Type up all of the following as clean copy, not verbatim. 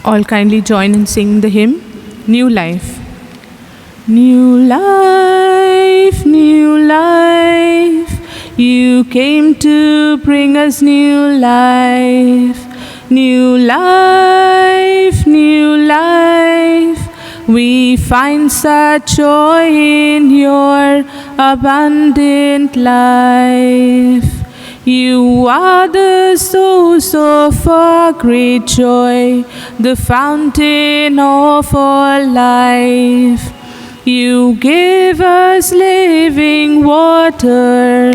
All kindly join in singing the hymn, New Life. New life, new life, you came to bring us new life. New life, new life, we find such joy in your abundant life. You are the source of our great joy, the fountain of our life. You give us living water,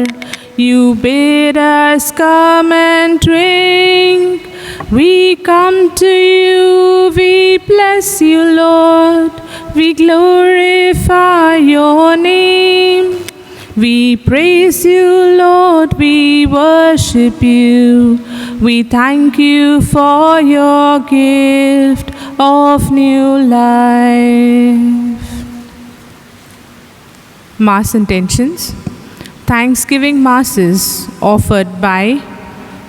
you bid us come and drink. We come to you, we bless you, Lord, we glorify your name. We praise you, Lord, we worship you. We thank you for your gift of new life. Mass intentions. Thanksgiving Masses offered by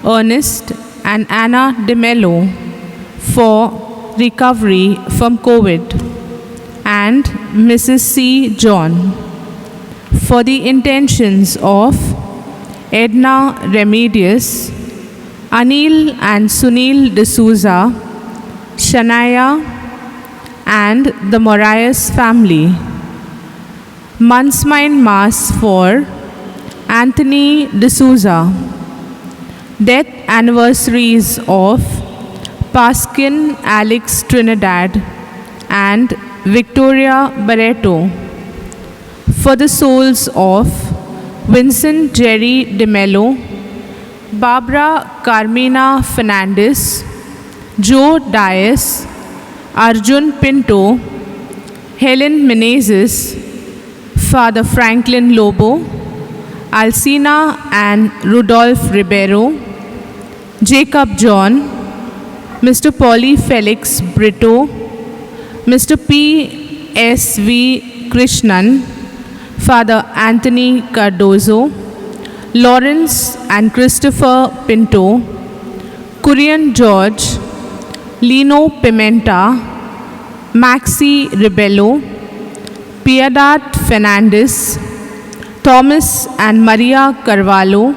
Ernest and Anna de Mello for recovery from COVID, and Mrs. C. John for the intentions of Edna Remedios, Anil and Sunil D'Souza, Shania, and the Moraes family. Month's-Mind Mass for Anthony D'Souza. Death anniversaries of Paskin Alex Trinidad and Victoria Barreto. For the souls of Vincent Jerry de Mello, Barbara Carmina Fernandez, Joe Dias, Arjun Pinto, Helen Menezes, Father Franklin Lobo, Alcina and Rudolph Ribeiro, Jacob John, Mr. Polly Felix Brito, Mr. P. S. V. Krishnan, Father Anthony Cardozo, Lawrence and Christopher Pinto, Kurian George, Lino Pimenta, Maxi Ribello, Piedad Fernandez, Thomas and Maria Carvalho,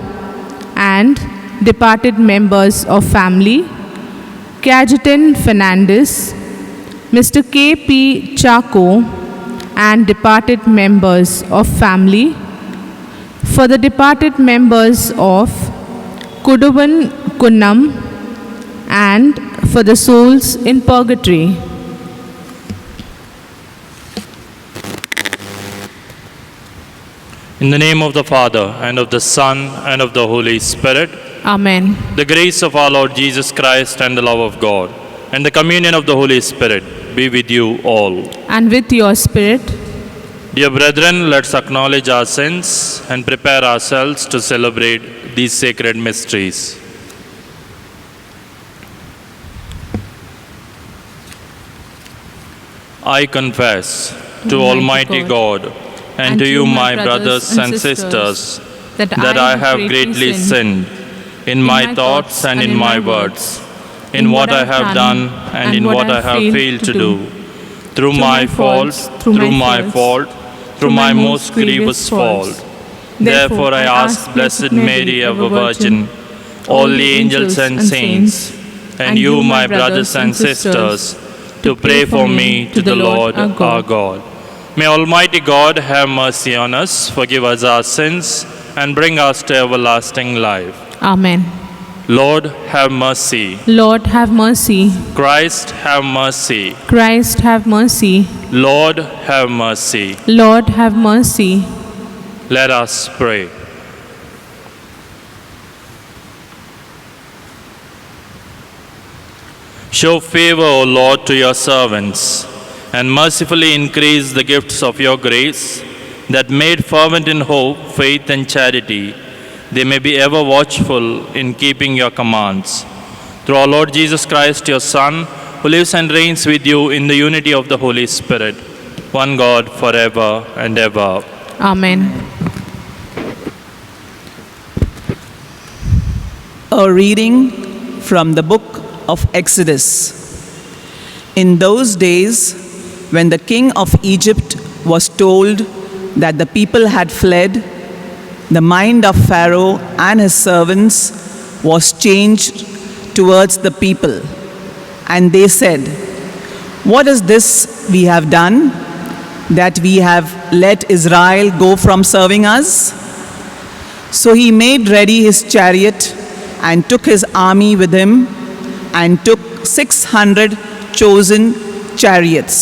and departed members of family, Cajetan Fernandez, Mr. K. P. Chaco, and departed members of family. For the departed members of Kuduvan Kunnam, and for the souls in purgatory. In the name of the Father, and of the Son, and of the Holy Spirit. Amen. The grace of our Lord Jesus Christ and the love of God, and the communion of the Holy Spirit be with you all. And with your spirit. Dear brethren, let's acknowledge our sins and prepare ourselves to celebrate these sacred mysteries. I confess to Almighty God and to you, my brothers and sisters, that I have greatly sinned in my thoughts and in my words, in what I have done and in what I have failed to do, through my fault, through my most grievous fault. Therefore I ask Blessed Mary, ever Virgin, all the angels and saints, and you, my brothers and sisters, to pray for me to the Lord our God. May Almighty God have mercy on us, forgive us our sins, and bring us to everlasting life. Amen. Lord, have mercy. Lord, have mercy. Christ, have mercy. Christ, have mercy. Lord, have mercy. Lord, have mercy. Let us pray. Show favor, O Lord, to your servants, and mercifully increase the gifts of your grace, that made fervent in hope, faith, and charity, they may be ever watchful in keeping your commands. Through our Lord Jesus Christ, your Son, who lives and reigns with you in the unity of the Holy Spirit, one God, forever and ever. Amen. A reading from the book of Exodus. In those days, when the king of Egypt was told that the people had fled, the mind of Pharaoh and his servants was changed towards the people. And they said, "What is this we have done, that we have let Israel go from serving us?" So he made ready his chariot and took his army with him, and took 600 chosen chariots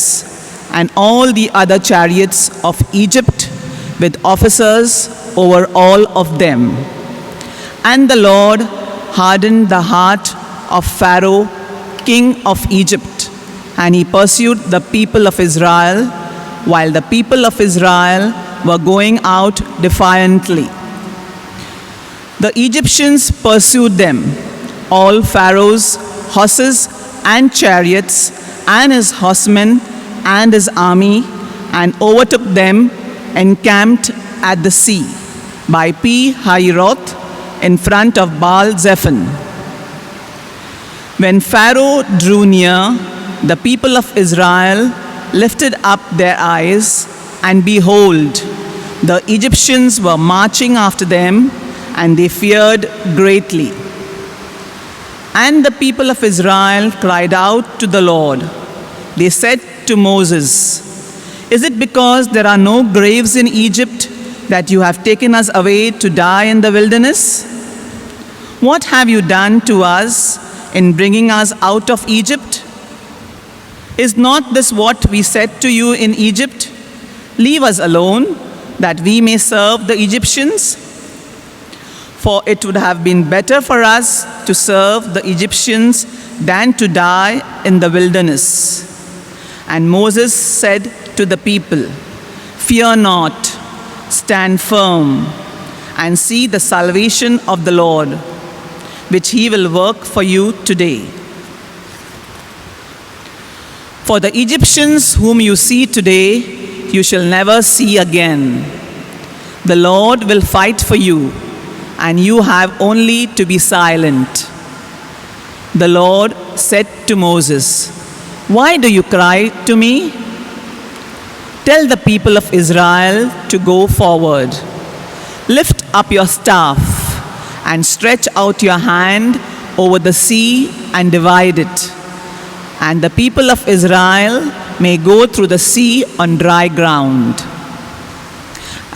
and all the other chariots of Egypt with officers over all of them. And the Lord hardened the heart of Pharaoh, king of Egypt, and he pursued the people of Israel, while the people of Israel were going out defiantly. The Egyptians pursued them, all Pharaoh's horses and chariots, and his horsemen and his army, and overtook them encamped at the sea by Pi-hahiroth in front of Baal-zephon. When Pharaoh drew near, the people of Israel lifted up their eyes, and behold, the Egyptians were marching after them, and they feared greatly. And the people of Israel cried out to the Lord. They said to Moses, "Is it because there are no graves in Egypt that you have taken us away to die in the wilderness? What have you done to us in bringing us out of Egypt? Is not this what we said to you in Egypt? Leave us alone, that we may serve the Egyptians? For it would have been better for us to serve the Egyptians than to die in the wilderness." And Moses said to the people, "Fear not, stand firm, and see the salvation of the Lord, which he will work for you today. For the Egyptians whom you see today, you shall never see again. The Lord will fight for you, and you have only to be silent." The Lord said to Moses, "Why do you cry to me? Tell the people of Israel to go forward. Lift up your staff and stretch out your hand over the sea and divide it, and the people of Israel may go through the sea on dry ground.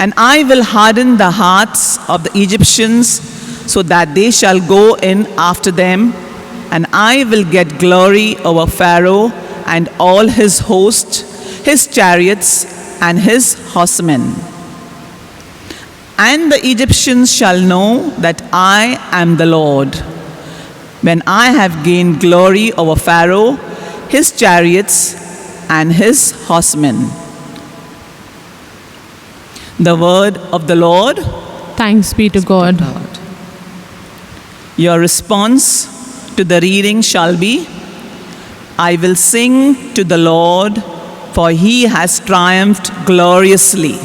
And I will harden the hearts of the Egyptians so that they shall go in after them, and I will get glory over Pharaoh and all his host, his chariots and his horsemen. And the Egyptians shall know that I am the Lord, when I have gained glory over Pharaoh, his chariots and his horsemen." The word of the Lord. Thanks be to God. Your response to the reading shall be, "I will sing to the Lord, for he has triumphed gloriously."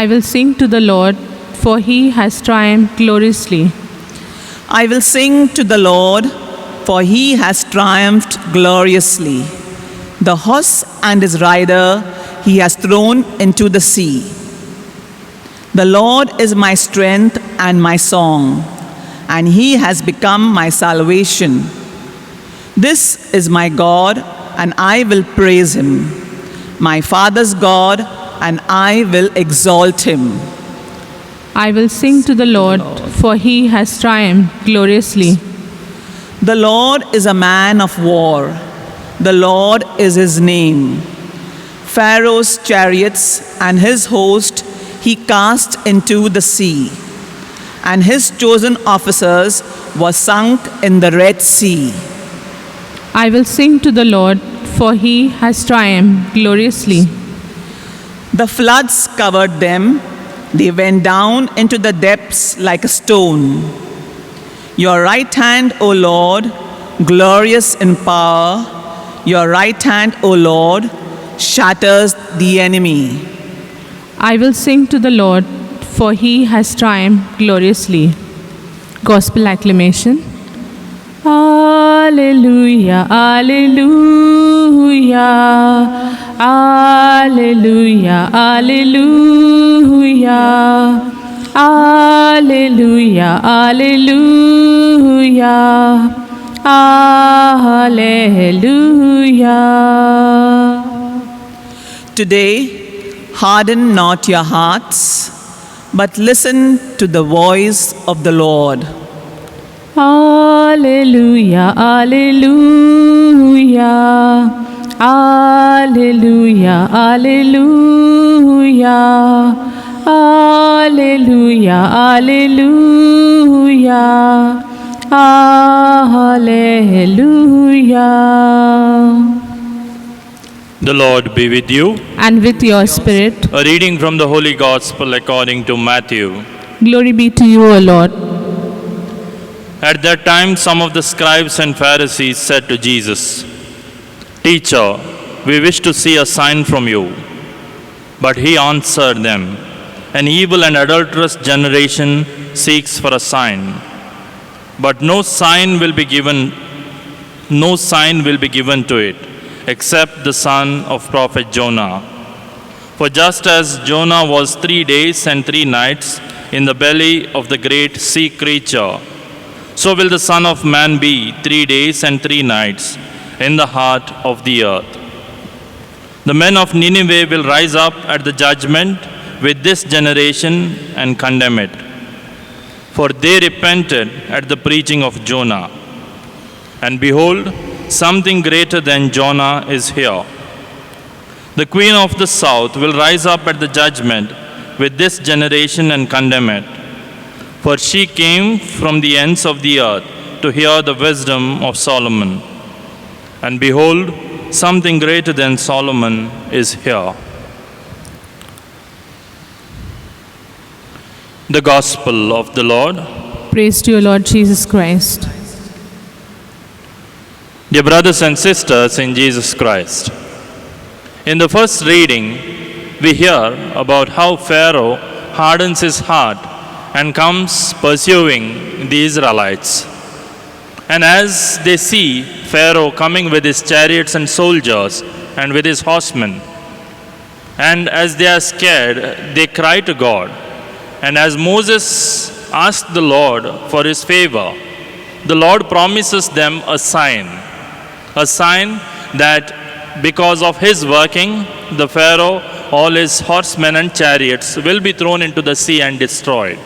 I will sing to the Lord, for he has triumphed gloriously. I will sing to the Lord, for he has triumphed gloriously. The horse and his rider he has thrown into the sea. The Lord is my strength and my song, and he has become my salvation. This is my God, and I will praise him, my Father's God, and I will exalt him. I will sing to the Lord, for he has triumphed gloriously. The Lord is a man of war. The Lord is his name. Pharaoh's chariots and his host he cast into the sea, and his chosen officers were sunk in the Red Sea. I will sing to the Lord, for he has triumphed gloriously. The floods covered them. They went down into the depths like a stone. Your right hand, O Lord, glorious in power, your right hand, O Lord, shatters the enemy. I will sing to the Lord, for he has triumphed gloriously. Gospel acclamation. Alleluia. Alleluia, alleluia, alleluia, alleluia, alleluia, alleluia, alleluia. Today, harden not your hearts, but listen to the voice of the Lord. Alleluia, alleluia, alleluia, alleluia, alleluia, alleluia, alleluia. The Lord be with you. And with your spirit, A reading from the Holy Gospel according to Matthew. glory be to you, O Lord. At that time, some of the scribes and Pharisees said to Jesus, "Teacher, we wish to see a sign from you." But he answered them, "An evil and adulterous generation seeks for a sign, but no sign will be given to it, except the son of prophet Jonah. For just as Jonah was 3 days and 3 nights in the belly of the great sea creature, so will the Son of Man be 3 days and 3 nights in the heart of the earth. The men of Nineveh will rise up at the judgment with this generation and condemn it, for they repented at the preaching of Jonah. And behold, something greater than Jonah is here. The queen of the south will rise up at the judgment with this generation and condemn it. For she came from the ends of the earth to hear the wisdom of Solomon. And behold, something greater than Solomon is here." The Gospel of the Lord. Praise to you, Lord Jesus Christ. Dear brothers and sisters in Jesus Christ, in the first reading, we hear about how Pharaoh hardens his heart and comes pursuing the Israelites. And as they see Pharaoh coming with his chariots and soldiers and with his horsemen, and as they are scared, they cry to God. And as Moses asked the Lord for his favor, the Lord promises them a sign that because of his working, the Pharaoh, all his horsemen and chariots will be thrown into the sea and destroyed.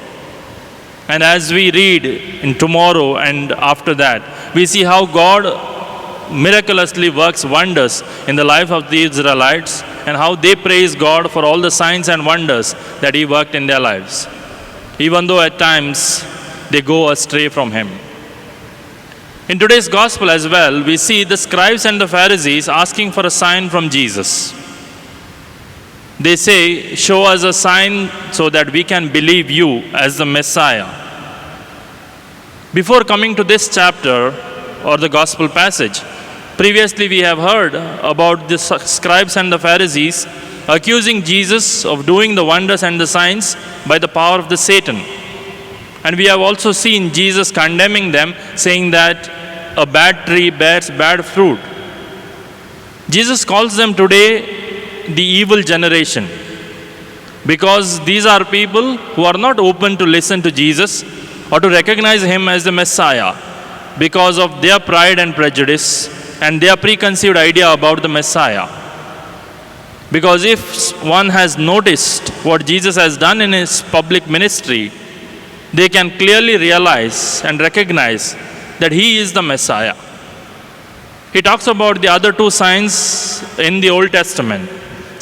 And as we read in tomorrow and after that, we see how God miraculously works wonders in the life of the Israelites and how they praise God for all the signs and wonders that He worked in their lives, even though at times they go astray from Him. In today's Gospel as well, we see the scribes and the Pharisees asking for a sign from Jesus. They say, "Show us a sign so that we can believe you as the Messiah." Before coming to this chapter or the Gospel passage, previously we have heard about the scribes and the Pharisees accusing Jesus of doing the wonders and the signs by the power of the Satan. And we have also seen Jesus condemning them, saying that a bad tree bears bad fruit. Jesus calls them today the evil generation, because these are people who are not open to listen to Jesus or to recognize Him as the Messiah because of their pride and prejudice and their preconceived idea about the Messiah. Because if one has noticed what Jesus has done in His public ministry, they can clearly realize and recognize that He is the Messiah. He talks about the other two signs in the Old Testament.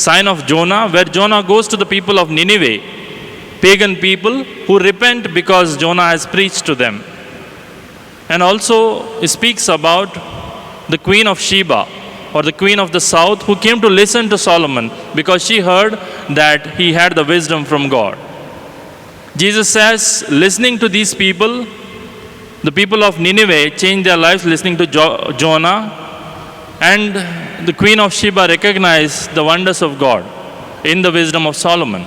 Sign of Jonah, where Jonah goes to the people of Nineveh, pagan people who repent because Jonah has preached to them. And also he speaks about the Queen of Sheba, or the Queen of the South, who came to listen to Solomon because she heard that he had the wisdom from God. Jesus says, listening to these people, the people of Nineveh changed their lives listening to Jonah, and the Queen of Sheba recognized the wonders of God in the wisdom of Solomon.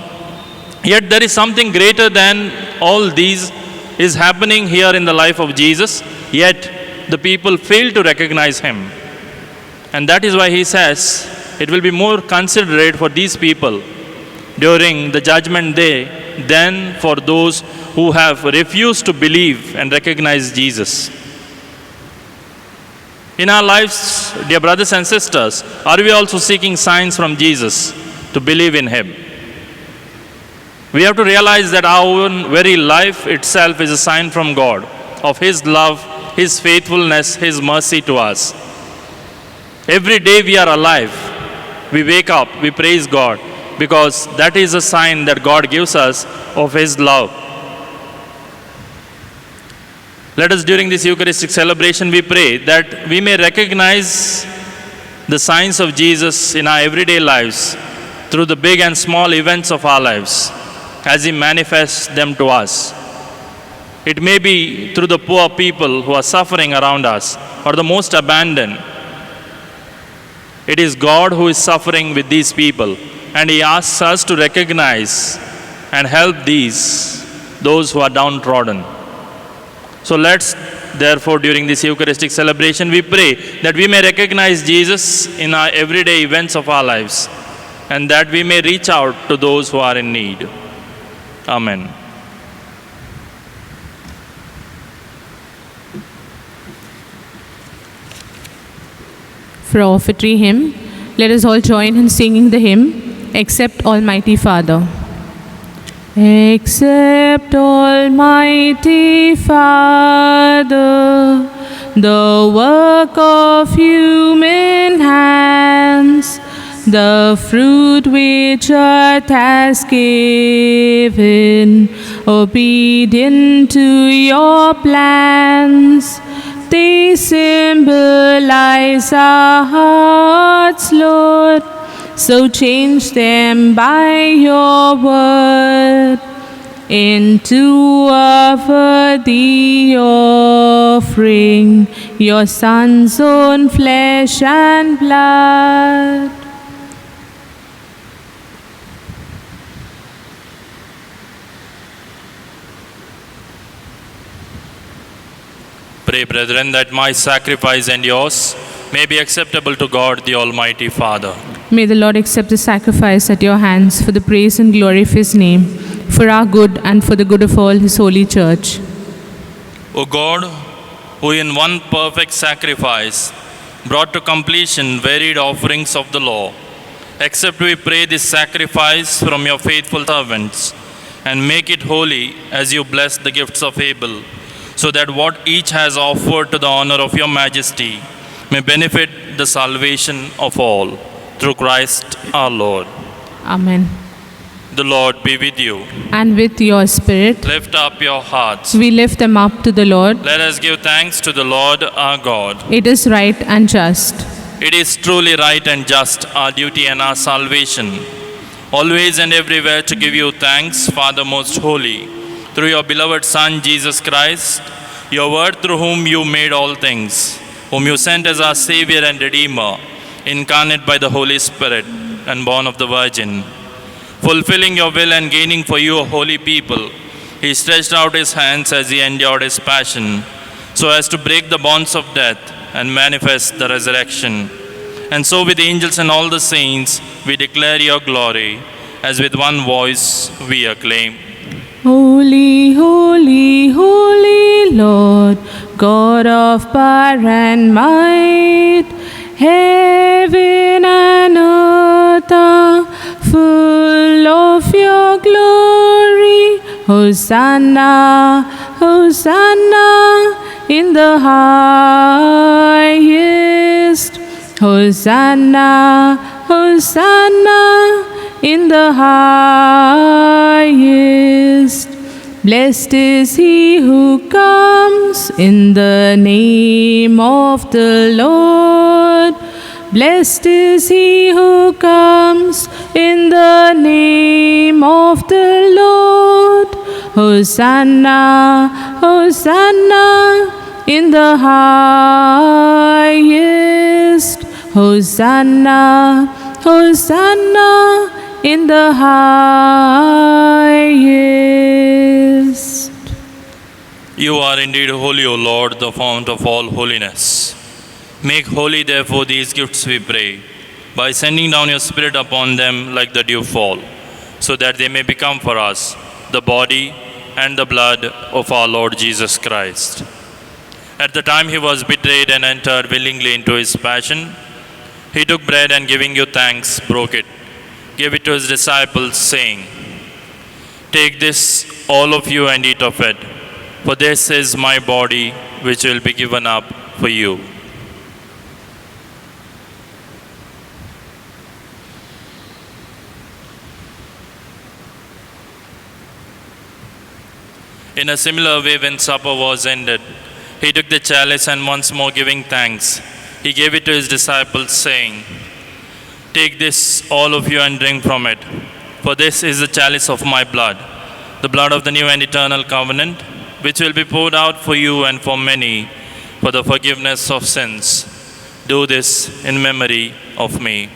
Yet there is something greater than all these is happening here in the life of Jesus. Yet the people fail to recognize him. And that is why he says it will be more considerate for these people during the judgment day than for those who have refused to believe and recognize Jesus. In our lives, dear brothers and sisters, are we also seeking signs from Jesus to believe in him? We have to realize that our own very life itself is a sign from God of his love, his faithfulness, his mercy to us. Every day we are alive, we wake up, we praise God, because that is a sign that God gives us of his love. Let us, during this Eucharistic celebration, we pray that we may recognize the signs of Jesus in our everyday lives through the big and small events of our lives as he manifests them to us. It may be through the poor people who are suffering around us or the most abandoned. It is God who is suffering with these people, and he asks us to recognize and help those who are downtrodden. So let's, therefore, during this Eucharistic celebration, we pray that we may recognize Jesus in our everyday events of our lives, and that we may reach out to those who are in need. Amen. For our offertory hymn, let us all join in singing the hymn, Accept Almighty Father. Accept, Almighty Father, the work of human hands, the fruit which earth has given, obedient to your plans. They symbolize our hearts, Lord, so change them by your word, and to offer the offering, your Son's own flesh and blood. Pray, brethren, that my sacrifice and yours may be acceptable to God, the Almighty Father. May the Lord accept the sacrifice at your hands for the praise and glory of his name, for our good and for the good of all his holy church. O God, who in one perfect sacrifice brought to completion varied offerings of the law, accept, we pray, this sacrifice from your faithful servants, and make it holy as you bless the gifts of Abel, so that what each has offered to the honor of your majesty may benefit the salvation of all. Through Christ our Lord. Amen. The Lord be with you. And with your spirit, Lift up your hearts. we lift them up to the Lord. Let us give thanks to the Lord our God. It is right and just. It is truly right and just, our duty and our salvation, always and everywhere to give you thanks, Father most holy, through your beloved Son, Jesus Christ, your word through whom you made all things, whom you sent as our Savior and Redeemer, incarnate by the Holy Spirit and born of the Virgin. Fulfilling your will and gaining for you a holy people, he stretched out his hands as he endured his passion, so as to break the bonds of death and manifest the resurrection. And so with angels and all the saints, we declare your glory, as with one voice we acclaim. Holy, holy, holy Lord, God of power and might, heaven and earth are full of your glory. Hosanna, Hosanna in the highest. Hosanna, Hosanna in the highest. Blessed is he who comes in the name of the Lord. Blessed is he who comes in the name of the Lord. Hosanna, Hosanna in the highest. Hosanna, Hosanna in the highest. You are indeed holy, O Lord, the fount of all holiness. Make holy, therefore, these gifts, we pray, by sending down your Spirit upon them like the dewfall, so that they may become for us the body and the blood of our Lord Jesus Christ. At the time he was betrayed and entered willingly into his passion, he took bread and giving you thanks, broke it, gave it to his disciples, saying, "Take this, all of you, and eat of it, for this is my body, which will be given up for you." In a similar way, when supper was ended, he took the chalice and once more giving thanks, he gave it to his disciples, saying, "Take this, all of you, and drink from it, for this is the chalice of my blood, the blood of the new and eternal covenant, which will be poured out for you and for many for the forgiveness of sins. Do this in memory of me."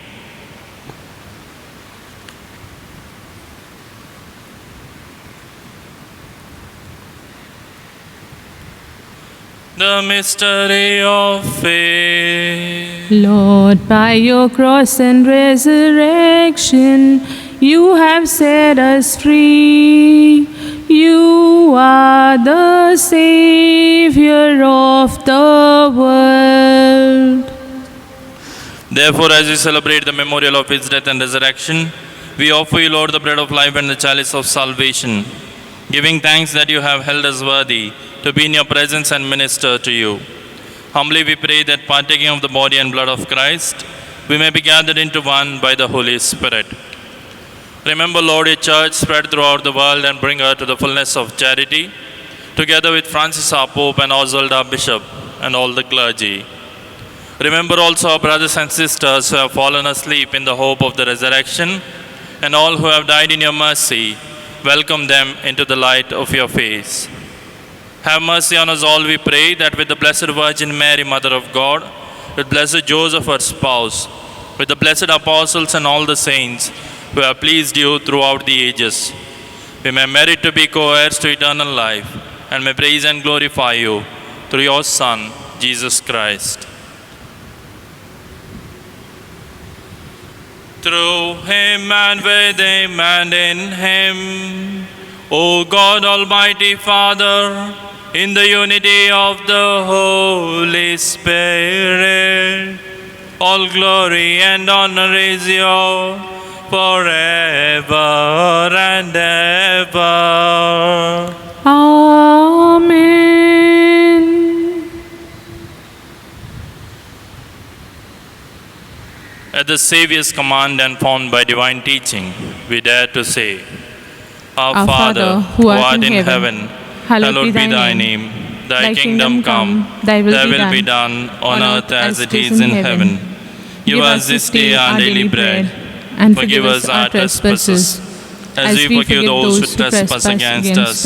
The mystery of faith. Lord, by your cross and resurrection, you have set us free. You are the Savior of the world. Therefore, as we celebrate the memorial of his death and resurrection, we offer you, Lord, the bread of life and the chalice of salvation, giving thanks that you have held us worthy to be in your presence and minister to you. Humbly we pray that partaking of the body and blood of Christ, we may be gathered into one by the Holy Spirit. Remember, Lord, your church spread throughout the world and bring her to the fullness of charity, together with Francis our Pope and Oswald our Bishop and all the clergy. Remember also our brothers and sisters who have fallen asleep in the hope of the resurrection, and all who have died in your mercy. Welcome them into the light of your face. Have mercy on us all, we pray, that with the Blessed Virgin Mary, Mother of God, with Blessed Joseph, her spouse, with the blessed apostles and all the saints who have pleased you throughout the ages, we may merit to be co-heirs to eternal life, and may praise and glorify you through your Son, Jesus Christ. Through him and with him and in him, O God, Almighty Father, in the unity of the Holy Spirit, all glory and honor is yours forever and ever. Amen. At the Saviour's command and formed by divine teaching, we dare to say, Our Father, who art in heaven, hallowed be thy name. Thy kingdom come, thy will be done on earth as it is in heaven. Give us this day our daily bread, and forgive us our trespasses, as we forgive those who trespass against us.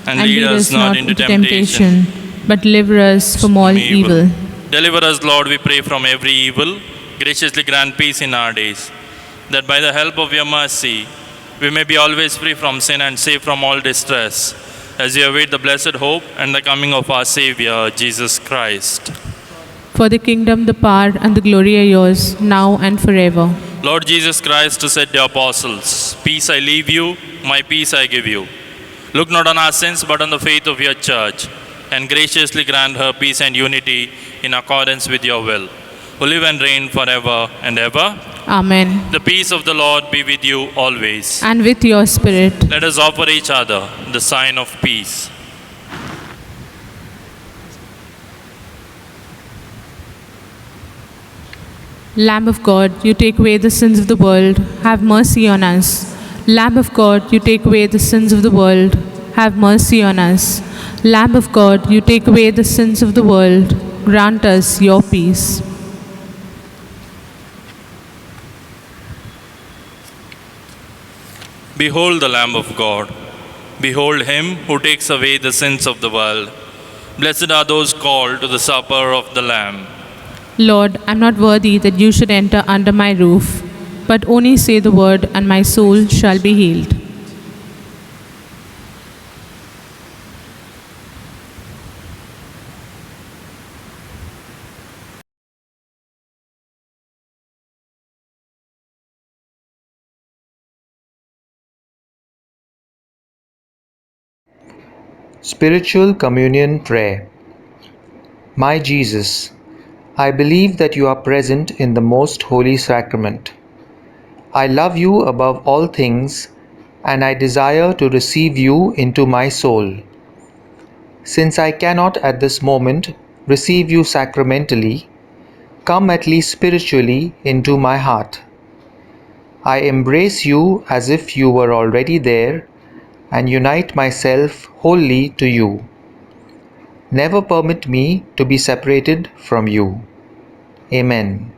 And lead us not into temptation, but deliver us from all evil. Deliver us, Lord, we pray, from every evil. Graciously grant peace in our days, that by the help of your mercy, we may be always free from sin and safe from all distress, as we await the blessed hope and the coming of our Savior, Jesus Christ. For the kingdom, the power, and the glory are yours, now and forever. Lord Jesus Christ, who said to the apostles, Peace I leave you, my peace I give you. Look not on our sins, but on the faith of your church, and graciously grant her peace and unity in accordance with your will, who live and reign forever and ever. Amen. The peace of the Lord be with you always. And with your spirit. Let us offer each other the sign of peace. Lamb of God, you take away the sins of the world, have mercy on us. Lamb of God, you take away the sins of the world, have mercy on us. Lamb of God, you take away the sins of the world, grant us your peace. Behold the Lamb of God. Behold him who takes away the sins of the world. Blessed are those called to the supper of the Lamb. Lord, I am not worthy that you should enter under my roof, but only say the word, and my soul shall be healed. Spiritual Communion Prayer. My Jesus, I believe that you are present in the most holy sacrament. I love you above all things, and I desire to receive you into my soul. Since I cannot at this moment receive you sacramentally, come at least spiritually into my heart. I embrace you as if you were already there and unite myself wholly to you. Never permit me to be separated from you. Amen.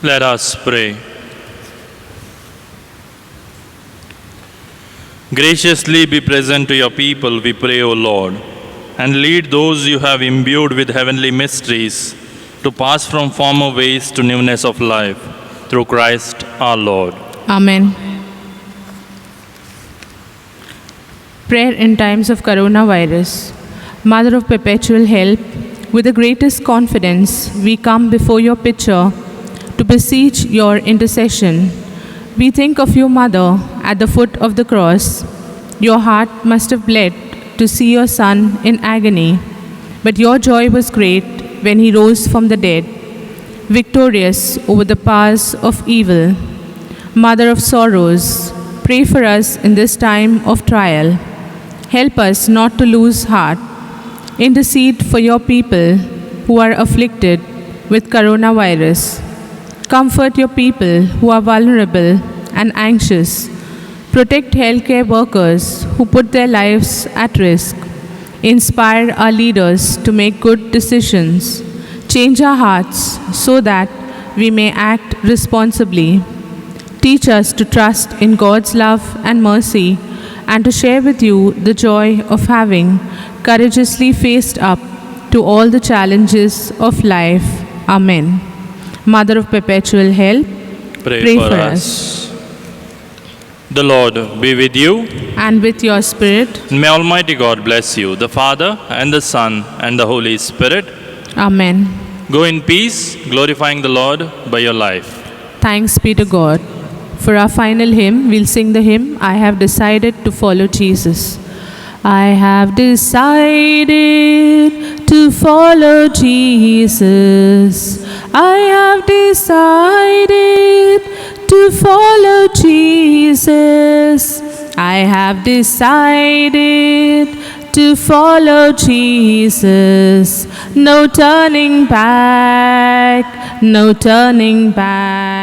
Let us pray. Graciously be present to your people, we pray, O Lord, and lead those you have imbued with heavenly mysteries to pass from former ways to newness of life, through Christ our Lord. Amen. Prayer in times of coronavirus. Mother of perpetual help, with the greatest confidence we come before your picture to beseech your intercession. We think of your mother at the foot of the cross. Your heart must have bled to see your son in agony, but your joy was great when he rose from the dead, victorious over the powers of evil. Mother of sorrows, pray for us in this time of trial. Help us not to lose heart. Intercede for your people who are afflicted with coronavirus. Comfort your people who are vulnerable and anxious. Protect healthcare workers who put their lives at risk. Inspire our leaders to make good decisions. Change our hearts so that we may act responsibly. Teach us to trust in God's love and mercy and to share with you the joy of having courageously faced up to all the challenges of life. Amen. Mother of perpetual help, Pray for us. The Lord be with you. And with your spirit. May Almighty God bless you, the Father and the Son and the Holy Spirit. Amen. Go in peace, glorifying the Lord by your life. Thanks be to God. For our final hymn, we'll sing the hymn, I have decided to follow Jesus. I have decided to follow Jesus. I have decided to follow Jesus. I have decided to follow Jesus. No turning back, no turning back.